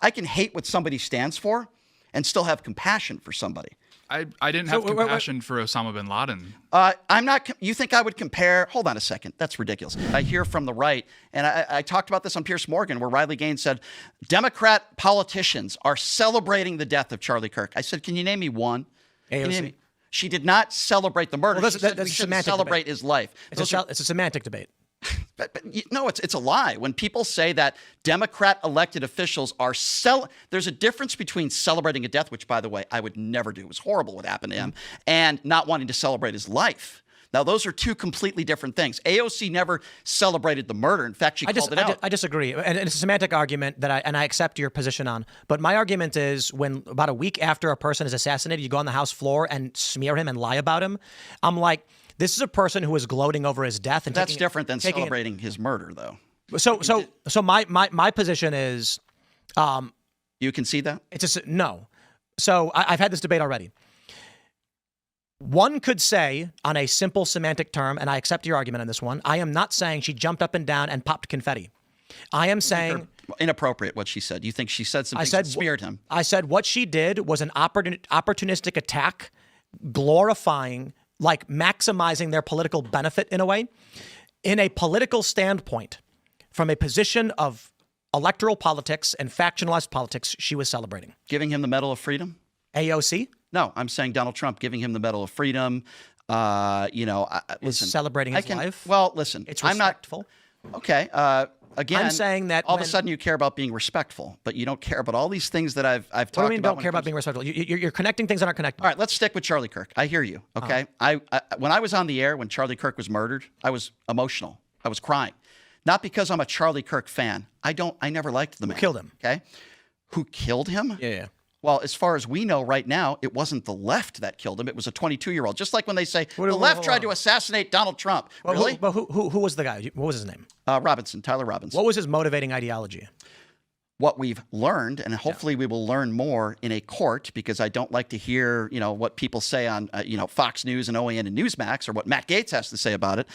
I can hate what somebody stands for and still have compassion for somebody. I didn't have compassion for Osama bin Laden. I'm not. You think I would compare? Hold on a second. That's ridiculous. I hear from the right, and I talked about this on Piers Morgan, where Riley Gaines said Democrat politicians are celebrating the death of Charlie Kirk. I said, can you name me one? AOC. She did not celebrate the murder. Well, she said we shouldn't celebrate his life. It's a semantic debate. But no, it's a lie. When people say that Democrat elected officials are there's a difference between celebrating a death, which, by the way, I would never do. It was horrible what happened to him, and not wanting to celebrate his life. Now, those are two completely different things. AOC never celebrated the murder. In fact, she called it out. I disagree. And it's a semantic argument that I accept your position on. But my argument is when about a week after a person is assassinated, you go on the House floor and smear him and lie about him. I'm like, this is a person who is gloating over his death. And that's different than celebrating his murder, though. So my position is... you concede that? No. So I've had this debate already. One could say, on a simple semantic term, and I accept your argument on this one, I am not saying she jumped up and down and popped confetti. I am saying... Inappropriate what she said. You think she said something that smeared him? I said what she did was an opportunistic attack, glorifying, like maximizing their political benefit in a way. In a political standpoint, from a position of electoral politics and factionalized politics, she was celebrating. Giving him the Medal of Freedom? AOC? No, I'm saying Donald Trump giving him the Medal of Freedom. Listen, celebrating his life. Well, listen, it's respectful. Okay. Again, I'm saying that all of a sudden you care about being respectful, but you don't care about all these things that I've talked about. What do you mean don't care about being respectful? You're connecting things that aren't connected. All right, let's stick with Charlie Kirk. I hear you. Okay. When I was on the air when Charlie Kirk was murdered, I was emotional. I was crying, not because I'm a Charlie Kirk fan. I never liked the man. Who killed him? Okay. Who killed him? Yeah. Well, as far as we know right now, it wasn't the left that killed him. It was a 22-year-old. Just like when they say the left tried to assassinate Donald Trump. Well, really? Who was the guy? What was his name? Tyler Robinson. What was his motivating ideology? What we've learned, and hopefully we will learn more in a court, because I don't like to hear, what people say on, Fox News and OAN and Newsmax, or what Matt Gaetz has to say about it.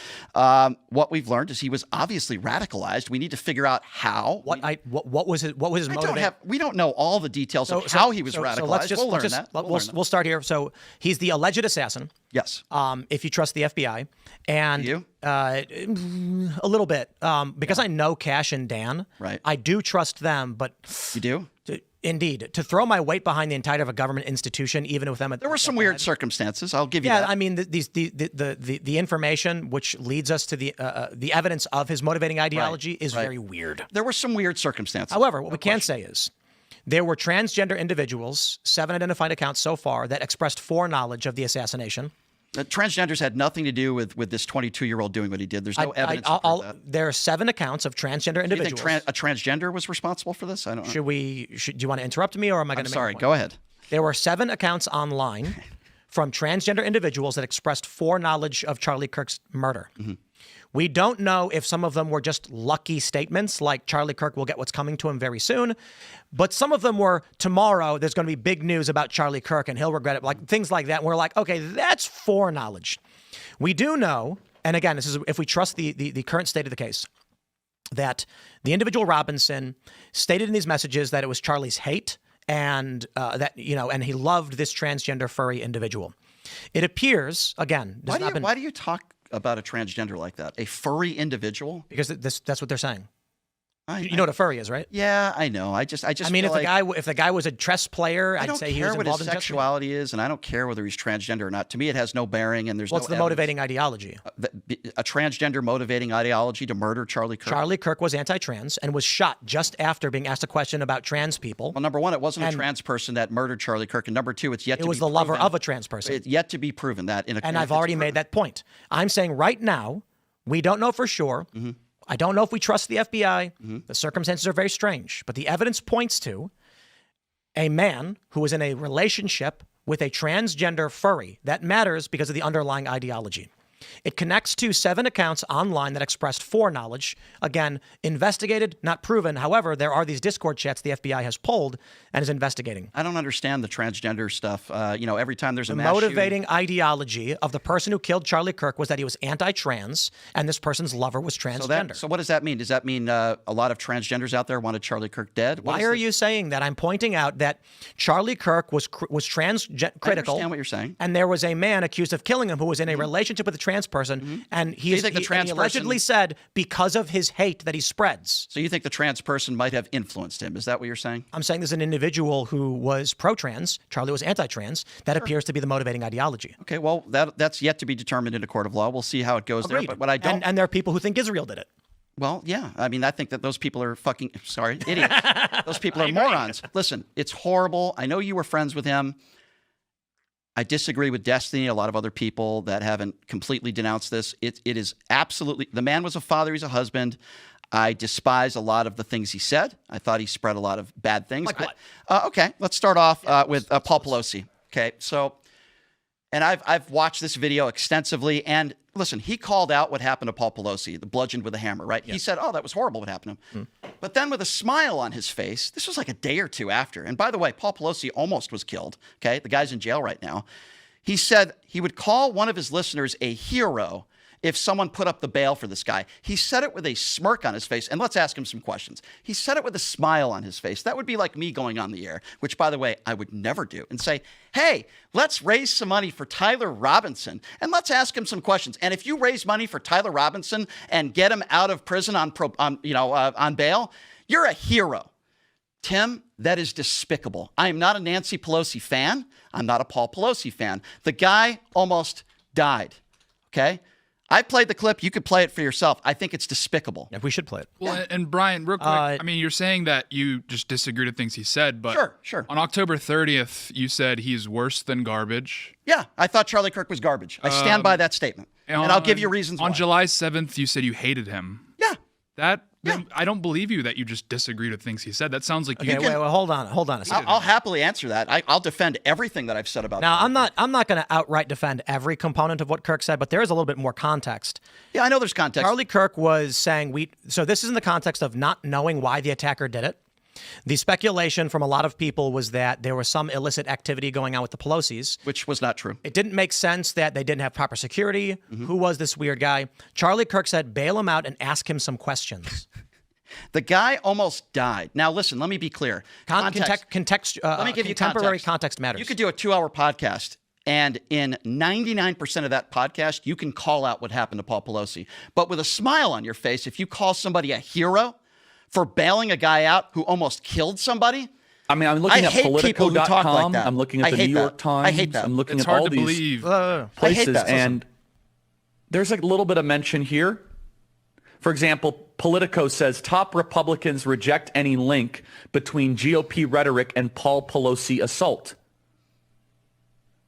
What we've learned is he was obviously radicalized. We need to figure out how. What was his motivation? We don't know all the details of how he was radicalized. We'll learn that. We'll start here. So he's the alleged assassin. Yes. If you trust the FBI, and you? A little bit, because I know Cash and Dan. Right. I do trust them, but you do. Indeed, to throw my weight behind the entirety of a government institution, even with them. There were some weird circumstances. I'll give you that. Yeah, I mean, the information which leads us to the evidence of his motivating ideology is very weird. There were some weird circumstances. However, what we can say is there were transgender individuals, 7 identified accounts so far, that expressed foreknowledge of the assassination. Transgenders had nothing to do with this 22-year-old doing what he did. There's no evidence to prove that. There are 7 accounts of transgender individuals. Do you think a transgender was responsible for this? I don't know. Do you want to interrupt me, or am I going to make a point? Go ahead. There were 7 accounts online from transgender individuals that expressed foreknowledge of Charlie Kirk's murder. Mm-hmm. We don't know if some of them were just lucky statements, like Charlie Kirk will get what's coming to him very soon. But some of them were, tomorrow, there's going to be big news about Charlie Kirk and he'll regret it, like things like that. And we're like, okay, that's foreknowledge. We do know, and again, this is if we trust the current state of the case, that the individual Robinson stated in these messages that it was Charlie's hate and and he loved this transgender furry individual. It appears, again, why do you talk about a transgender like that? A furry individual? Because that's what they're saying. You know what a furry is, right? Yeah, I know. I mean, if the guy was a chess player, I'd say he was involved in I don't care what his sexuality is, and I don't care whether he's transgender or not. To me, it has no bearing, and there's What's the motivating ideology? A transgender motivating ideology to murder Charlie Kirk. Charlie Kirk was anti-trans and was shot just after being asked a question about trans people. Well, number one, it wasn't a trans person that murdered Charlie Kirk, and number two, it was the lover of a trans person. It's yet to be proven that. And I've already made that point. I'm saying right now, we don't know for sure. Mm-hmm. I don't know if we trust the FBI. Mm-hmm. The circumstances are very strange, but the evidence points to a man who was in a relationship with a transgender furry. That matters because of the underlying ideology. It connects to 7 accounts online that expressed foreknowledge. Again, investigated, not proven. However, there are these Discord chats the FBI has pulled and is investigating. I don't understand the transgender stuff. Every time there's a The mass motivating shooting, ideology of the person who killed Charlie Kirk was that he was anti-trans, and this person's lover was transgender. So what does that mean? Does that mean a lot of transgenders out there wanted Charlie Kirk dead? Why are you saying that? I'm pointing out that Charlie Kirk was trans critical. I understand what you're saying. And there was a man accused of killing him who was in a relationship with a trans person, and he allegedly said because of his hate that he spreads. So you think the trans person might have influenced him? Is that what you're saying? I'm saying there's an individual who was pro-trans. Charlie was anti-trans. That appears to be the motivating ideology. Okay, well, that's yet to be determined in a court of law. We'll see how it goes there. But what I don't... And there are people who think Israel did it. Well, yeah. I mean, I think that those people are idiots. Those people are morons. Listen, it's horrible. I know you were friends with him. I disagree with Destiny, a lot of other people that haven't completely denounced this. It is absolutely... The man was a father. He's a husband. I despise a lot of the things he said. I thought he spread a lot of bad things. Like what? Okay, let's start off with Paul Pelosi. Okay, so... And I've watched this video extensively, and listen, he called out what happened to Paul Pelosi, the bludgeoned with a hammer, right? Yes. He said, oh, that was horrible what happened to him. But then with a smile on his face, this was like a day or two after. And by the way, Paul Pelosi almost was killed, okay? The guy's in jail right now. He said he would call one of his listeners a hero if someone put up the bail for this guy. He said it with a smirk on his face, and let's ask him some questions. He said it with a smile on his face. That would be like me going on the air, which, by the way, I would never do, and say, hey, let's raise some money for Tyler Robinson, and let's ask him some questions. And if you raise money for Tyler Robinson and get him out of prison on bail, you're a hero. Tim, that is despicable. I am not a Nancy Pelosi fan. I'm not a Paul Pelosi fan. The guy almost died, okay? I played the clip. You could play it for yourself. I think it's despicable. Yeah, we should play it. Well, and Brian, real quick, I mean, you're saying that you just disagreed with things he said, but sure. On October 30th, you said he's worse than garbage. Yeah, I thought Charlie Kirk was garbage. I stand by that statement, and I'll give you reasons why. On July 7th, you said you hated him. Yeah. I don't believe you that you just disagreed with things he said. That sounds like wait, hold on a second. I'll happily answer that. I'll defend everything that I've said about. Now, I'm not going to outright defend every component of what Kirk said, but there is a little bit more context. Yeah, I know there's context. Charlie Kirk was saying so this is in the context of not knowing why the attacker did it. The speculation from a lot of people was that there was some illicit activity going on with the Pelosi's. Which was not true. It didn't make sense that they didn't have proper security. Who was this weird guy? Charlie Kirk said, bail him out and ask him some questions. The guy almost died. Now, listen, let me be clear. Let me give you contemporary context matters. You could do a 2-hour podcast, and in 99% of that podcast, you can call out what happened to Paul Pelosi. But with a smile on your face, if you call somebody a hero for bailing a guy out who almost killed somebody. I mean, I'm looking at Politico.com. Like I'm looking at the New York Times. I hate that. I'm looking it's at hard all to these believe. places, and there's a little bit of mention here. For example, Politico says top Republicans reject any link between GOP rhetoric and Paul Pelosi assault.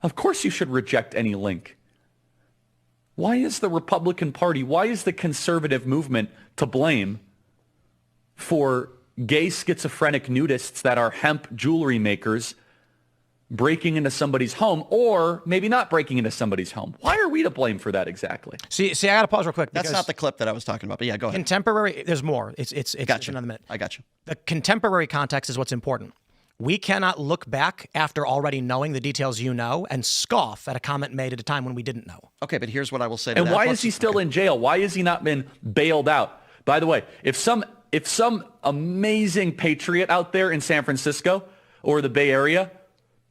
Of course you should reject any link. Why is the Republican Party, why is the conservative movement to blame for gay schizophrenic nudists that are hemp jewelry makers breaking into somebody's home, or maybe not breaking into somebody's home? Why are we to blame for that exactly? See, I got to pause real quick. That's not the clip that I was talking about, but yeah, go ahead. Contemporary, there's more. It's gotcha. another minute. I got you. The contemporary context is what's important. We cannot look back after already knowing the details you know and scoff at a comment made at a time when we didn't know. Okay, but here's what I will say to that. And why is he still in jail? Why has he not been bailed out? By the way, if some amazing patriot out there in San Francisco or the Bay Area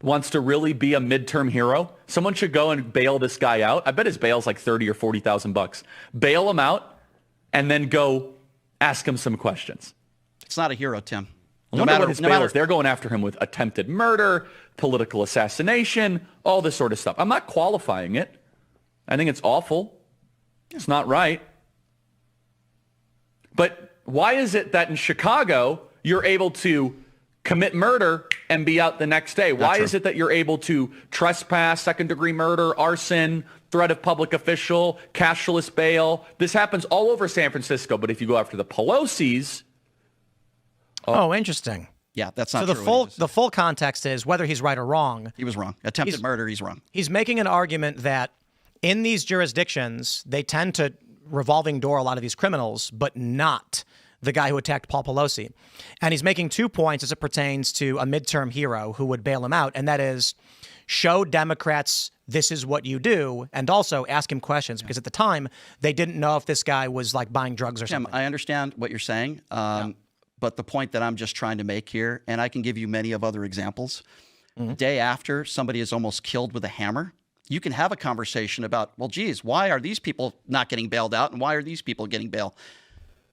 wants to really be a midterm hero, someone should go and bail this guy out. I bet his bail's like $30,000 or $40,000. Bail him out and then go ask him some questions. It's not a hero, Tim. No matter what his bail is, they're going after him with attempted murder, political assassination, all this sort of stuff. I'm not qualifying it. I think it's awful. It's not right. But why is it that in Chicago you're able to commit murder and be out the next day? Why is it that you're able to trespass, second-degree murder, arson, threat of public official, cashless bail? This happens all over San Francisco, but if you go after the Pelosi's... Oh, interesting. Yeah, that's not true. So the full context is whether he's right or wrong. He was wrong. Attempted murder, he's wrong. He's making an argument that in these jurisdictions, they tend to revolving door a lot of these criminals, but not the guy who attacked Paul Pelosi. And he's making 2 points as it pertains to a midterm hero who would bail him out, and that is show Democrats this is what you do, and also ask him questions, because at the time, they didn't know if this guy was like buying drugs or something. I understand what you're saying, but the point that I'm just trying to make here, and I can give you many of other examples, the day after somebody is almost killed with a hammer, you can have a conversation about, well, geez, why are these people not getting bailed out, and why are these people getting bail?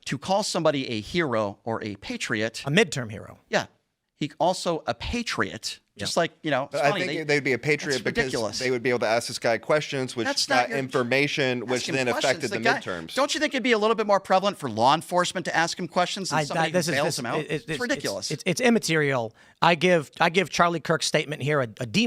To call somebody a hero or a patriot. A midterm hero. Yeah. He also a patriot. Just like, you know, it's I funny, think they'd be a patriot because they would be able to ask this guy questions, which got information, which then affected the midterms. Don't you think it'd be a little bit more prevalent for law enforcement to ask him questions than somebody who bails him out? It's ridiculous. It's immaterial. I give Charlie Kirk's statement here a D-.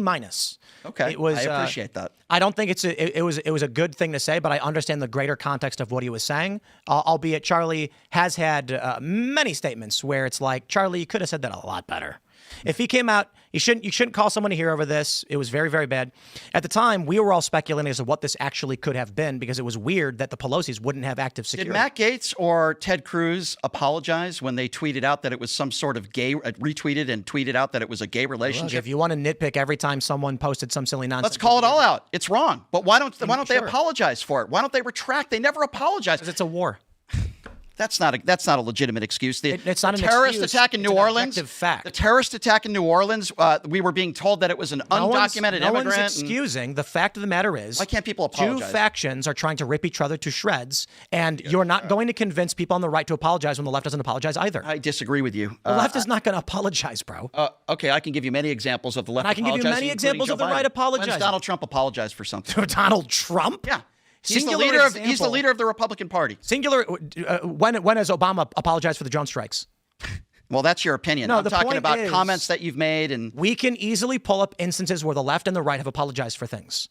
Okay, I appreciate that. I don't think it was a good thing to say, but I understand the greater context of what he was saying. Albeit Charlie has had many statements where it's like, Charlie, you could have said that a lot better. If he came out, you shouldn't call someone a hero over this. It was very, very bad. At the time, we were all speculating as to what this actually could have been, because it was weird that the Pelosi's wouldn't have active security. Did Matt Gaetz or Ted Cruz apologize when they tweeted out that it was some sort of gay, retweeted and tweeted out that it was a gay relationship? Look, if you want to nitpick every time someone posted some silly nonsense, let's call it all out. It's wrong. But why don't they apologize for it? Why don't they retract? They never apologize. Because it's a war. That's not a legitimate excuse. It's not an terrorist excuse. attack in New Orleans. Fact. The terrorist attack in New Orleans. We were being told that it was an undocumented immigrant. No one's excusing. The fact of the matter is, why can't people apologize? Two factions are trying to rip each other to shreds, and you're not going to convince people on the right to apologize when the left doesn't apologize either. I disagree with you. The left is not going to apologize, bro. Okay, I can give you many examples of the left. And I can give you many examples of the right apologizing. When does Donald Trump apologize for something? Donald Trump? Yeah. He's the leader of the Republican Party. Singular. When has Obama apologized for the drone strikes? Well, that's your opinion. No, I'm talking about is, comments that you've made, and we can easily pull up instances where the left and the right have apologized for things.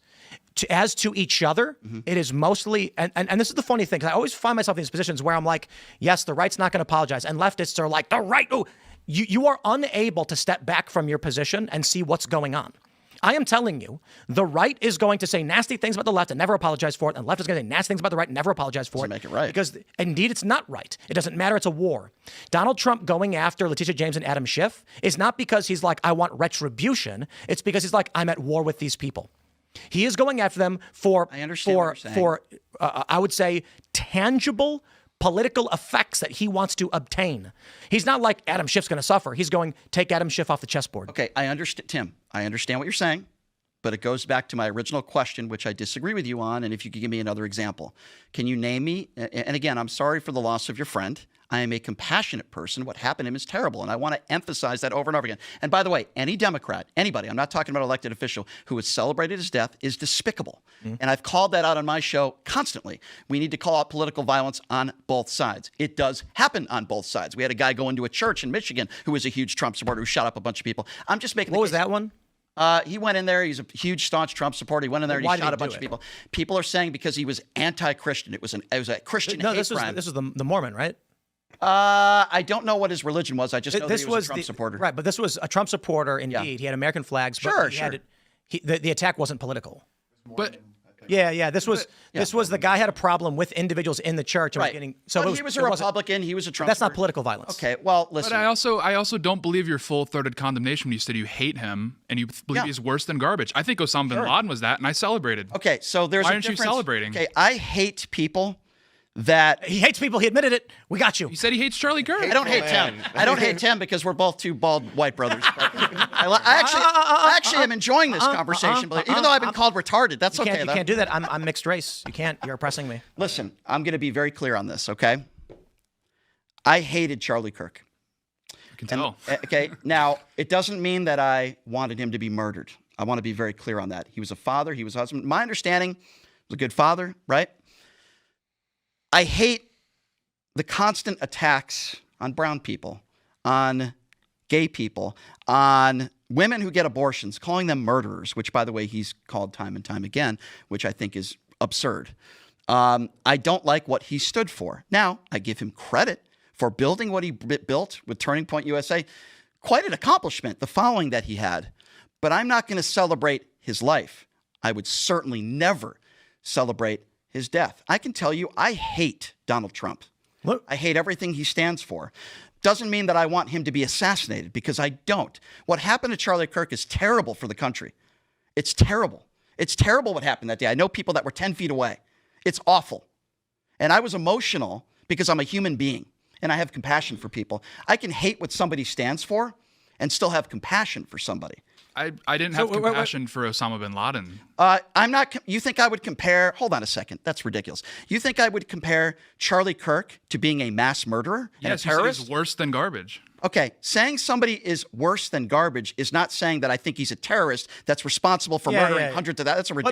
As to each other, it is mostly, and this is the funny thing, because I always find myself in these positions where I'm like, yes, the right's not going to apologize, and leftists are like, the right. Oh, you are unable to step back from your position and see what's going on. I am telling you, the right is going to say nasty things about the left and never apologize for it, and the left is going to say nasty things about the right and never apologize for it. Doesn't make it right. Because indeed, it's not right. It doesn't matter. It's a war. Donald Trump going after Letitia James and Adam Schiff is not because he's like, I want retribution. It's because he's like, I'm at war with these people. He is going after them for I would say, tangible political effects that he wants to obtain. He's not like Adam Schiff's going to suffer. He's going, take Adam Schiff off the chessboard. Okay, I understand, Tim. I understand what you're saying, but it goes back to my original question, which I disagree with you on, and if you could give me another example. Can you name me, and again, I'm sorry for the loss of your friend. I am a compassionate person. What happened to him is terrible, and I want to emphasize that over and over again. And by the way, any Democrat, anybody, I'm not talking about elected official, who has celebrated his death is despicable. And I've called that out on my show constantly. We need to call out political violence on both sides. It does happen on both sides. We had a guy go into a church in Michigan who was a huge Trump supporter who shot up a bunch of people. I'm just making What was that one? He went in there. He's a huge, staunch Trump supporter. He went in there and he shot a bunch of people. People are saying because he was anti-Christian. It was a Christian hate crime. This was the Mormon, right? I don't know what his religion was. I just know that he was a Trump supporter. Right, but this was a Trump supporter indeed. Yeah. He had American flags. But the attack wasn't political. But this was the guy had a problem with individuals in the church. And right. He was a Republican. He was a Trump. That's not political violence. Okay, well, listen. But I also don't believe your full-throated condemnation when you said you hate him and you believe he's worse than garbage. I think Osama bin Laden was that, and I celebrated. Okay, so there's Why a aren't difference. you celebrating? Okay, I hate people that he hates people. He admitted it. We got you. He said he hates Charlie Kirk. I don't hate Tim. I don't hate Tim because we're both two bald white brothers. I actually am enjoying this conversation, even though I've been called retarded. That's okay. You can't do that. I'm mixed race. You can't. You're oppressing me. Listen, I'm going to be very clear on this. Okay, I hated Charlie Kirk. I can tell. Okay, now it doesn't mean that I wanted him to be murdered. I want to be very clear on that. He was a father. He was a husband. My understanding, he was a good father, right? I hate the constant attacks on brown people, on gay people, on women who get abortions, calling them murderers, which, by the way, he's called time and time again, which I think is absurd. I don't like what he stood for. Now, I give him credit for building what he built with Turning Point USA. Quite an accomplishment, the following that he had. But I'm not going to celebrate his life. I would certainly never celebrate his death. I can tell you, I hate Donald Trump. What? I hate everything he stands for. Doesn't mean that I want him to be assassinated, because I don't. What happened to Charlie Kirk is terrible for the country. It's terrible. It's terrible what happened that day. I know people that were 10 feet away. It's awful. And I was emotional because I'm a human being and I have compassion for people. I can hate what somebody stands for and still have compassion for somebody. I didn't have compassion for Osama bin Laden. I'm not. You think I would compare? Hold on a second. That's ridiculous. You think I would compare Charlie Kirk to being a mass murderer and a terrorist? You said he's worse than garbage. Okay, saying somebody is worse than garbage is not saying that I think he's a terrorist that's responsible for murdering hundreds of that. That's a ridiculous.